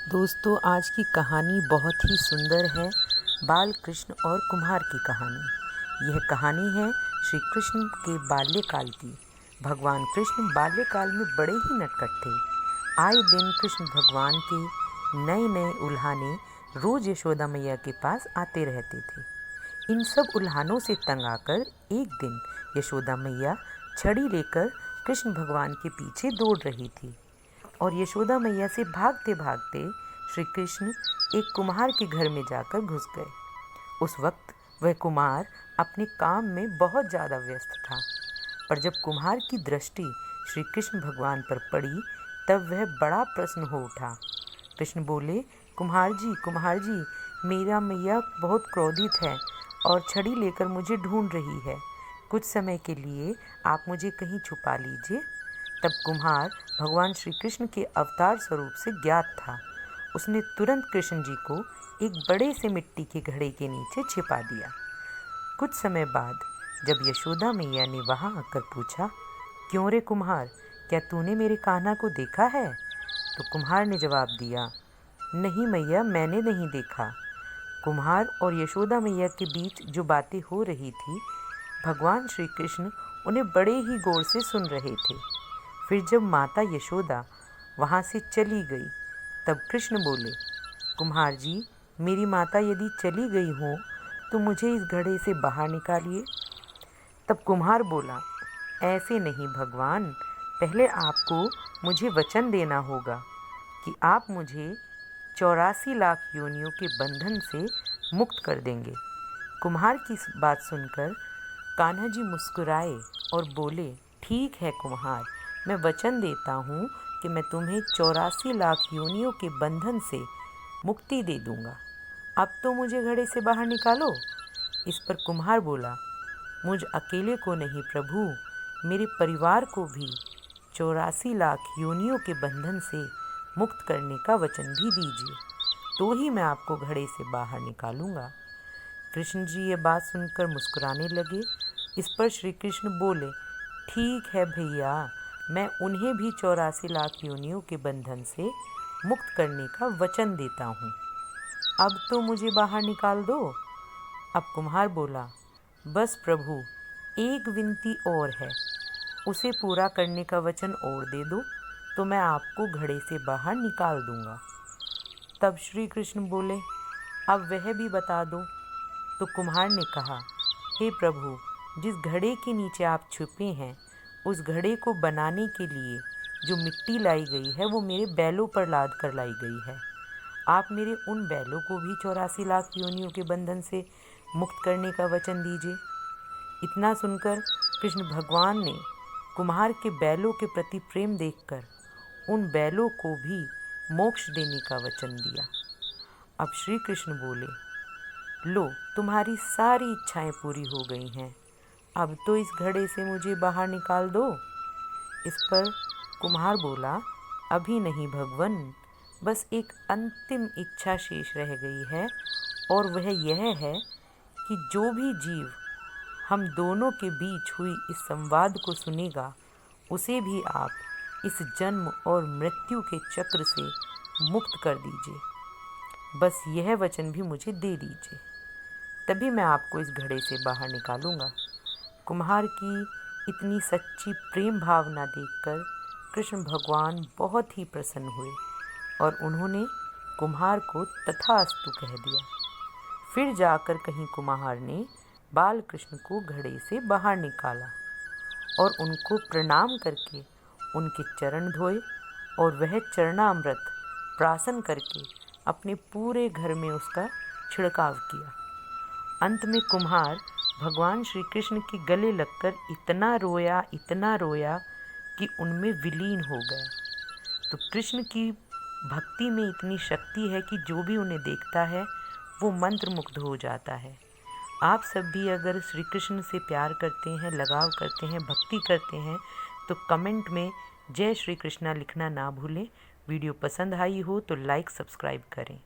दोस्तों, आज की कहानी बहुत ही सुंदर है। बाल कृष्ण और कुम्हार की कहानी। यह कहानी है श्री कृष्ण के बाल्यकाल की। भगवान कृष्ण बाल्यकाल में बड़े ही नटखट थे। आए दिन कृष्ण भगवान के नए नए उल्हाने रोज यशोदा मैया के पास आते रहते थे। इन सब उल्हानों से तंग आकर एक दिन यशोदा मैया छड़ी लेकर कृष्ण भगवान के पीछे दौड़ रही थी और यशोदा मैया से भागते भागते श्री कृष्ण एक कुम्हार के घर में जाकर घुस गए। उस वक्त वह कुम्हार अपने काम में बहुत ज़्यादा व्यस्त था, पर जब कुम्हार की दृष्टि श्री कृष्ण भगवान पर पड़ी तब वह बड़ा प्रसन्न हो उठा। कृष्ण बोले, कुम्हार जी, मेरा मैया बहुत क्रोधित है और छड़ी लेकर मुझे ढूंढ रही है। कुछ समय के लिए आप मुझे कहीं छुपा लीजिए। तब कुम्हार भगवान श्री कृष्ण के अवतार स्वरूप से ज्ञात था। उसने तुरंत कृष्ण जी को एक बड़े से मिट्टी के घड़े के नीचे छिपा दिया। कुछ समय बाद जब यशोदा मैया ने वहां आकर पूछा, क्यों रे कुम्हार, क्या तूने मेरे कान्हा को देखा है? तो कुम्हार ने जवाब दिया, नहीं मैया, मैंने नहीं देखा। कुम्हार और यशोदा मैया के बीच जो बातें हो रही थी, भगवान श्री कृष्ण उन्हें बड़े ही गौर से सुन रहे थे। फिर जब माता यशोदा वहाँ से चली गई तब कृष्ण बोले, कुम्हार जी, मेरी माता यदि चली गई हो तो मुझे इस घड़े से बाहर निकालिए। तब कुम्हार बोला, ऐसे नहीं भगवान, पहले आपको मुझे वचन देना होगा कि आप मुझे 84 लाख योनियों के बंधन से मुक्त कर देंगे। कुम्हार की बात सुनकर कान्हा जी मुस्कुराए और बोले, ठीक है कुम्हार, मैं वचन देता हूँ कि मैं तुम्हें 84 लाख योनियों के बंधन से मुक्ति दे दूंगा। अब तो मुझे घड़े से बाहर निकालो। इस पर कुम्हार बोला, मुझ अकेले को नहीं प्रभु, मेरे परिवार को भी 84 लाख योनियों के बंधन से मुक्त करने का वचन भी दीजिए, तो ही मैं आपको घड़े से बाहर निकालूंगा। कृष्ण जी ये बात सुनकर मुस्कुराने लगे। इस पर श्री कृष्ण बोले, ठीक है भैया, मैं उन्हें भी 84 लाख योनियों के बंधन से मुक्त करने का वचन देता हूँ। अब तो मुझे बाहर निकाल दो। अब कुम्हार बोला, बस प्रभु, एक विनती और है, उसे पूरा करने का वचन और दे दो तो मैं आपको घड़े से बाहर निकाल दूंगा। तब श्री कृष्ण बोले, अब वह भी बता दो। तो कुम्हार ने कहा, हे प्रभु, जिस घड़े के नीचे आप छुपे हैं उस घड़े को बनाने के लिए जो मिट्टी लाई गई है वो मेरे बैलों पर लाद कर लाई गई है। आप मेरे उन बैलों को भी 84 लाख योनियों के बंधन से मुक्त करने का वचन दीजिए। इतना सुनकर कृष्ण भगवान ने कुम्हार के बैलों के प्रति प्रेम देखकर उन बैलों को भी मोक्ष देने का वचन दिया। अब श्री कृष्ण बोले, लो, तुम्हारी सारी इच्छाएं पूरी हो गई हैं, अब तो इस घड़े से मुझे बाहर निकाल दो। इस पर कुम्हार बोला, अभी नहीं भगवन, बस एक अंतिम इच्छा शेष रह गई है और वह यह है कि जो भी जीव हम दोनों के बीच हुई इस संवाद को सुनेगा उसे भी आप इस जन्म और मृत्यु के चक्र से मुक्त कर दीजिए। बस यह वचन भी मुझे दे दीजिए, तभी मैं आपको इस घड़े से बाहर निकालूंगा। कुम्हार की इतनी सच्ची प्रेम भावना देखकर कृष्ण भगवान बहुत ही प्रसन्न हुए और उन्होंने कुम्हार को तथास्तु कह दिया। फिर जाकर कहीं कुम्हार ने बाल कृष्ण को घड़े से बाहर निकाला और उनको प्रणाम करके उनके चरण धोए और वह चरणामृत प्राशन करके अपने पूरे घर में उसका छिड़काव किया। अंत में कुम्हार भगवान श्री कृष्ण के गले लगकर इतना रोया कि उनमें विलीन हो गया। तो कृष्ण की भक्ति में इतनी शक्ति है कि जो भी उन्हें देखता है वो मंत्रमुग्ध हो जाता है। आप सब भी अगर श्री कृष्ण से प्यार करते हैं, लगाव करते हैं, भक्ति करते हैं तो कमेंट में जय श्री कृष्णा लिखना ना भूलें। वीडियो पसंद आई हो तो लाइक सब्सक्राइब करें।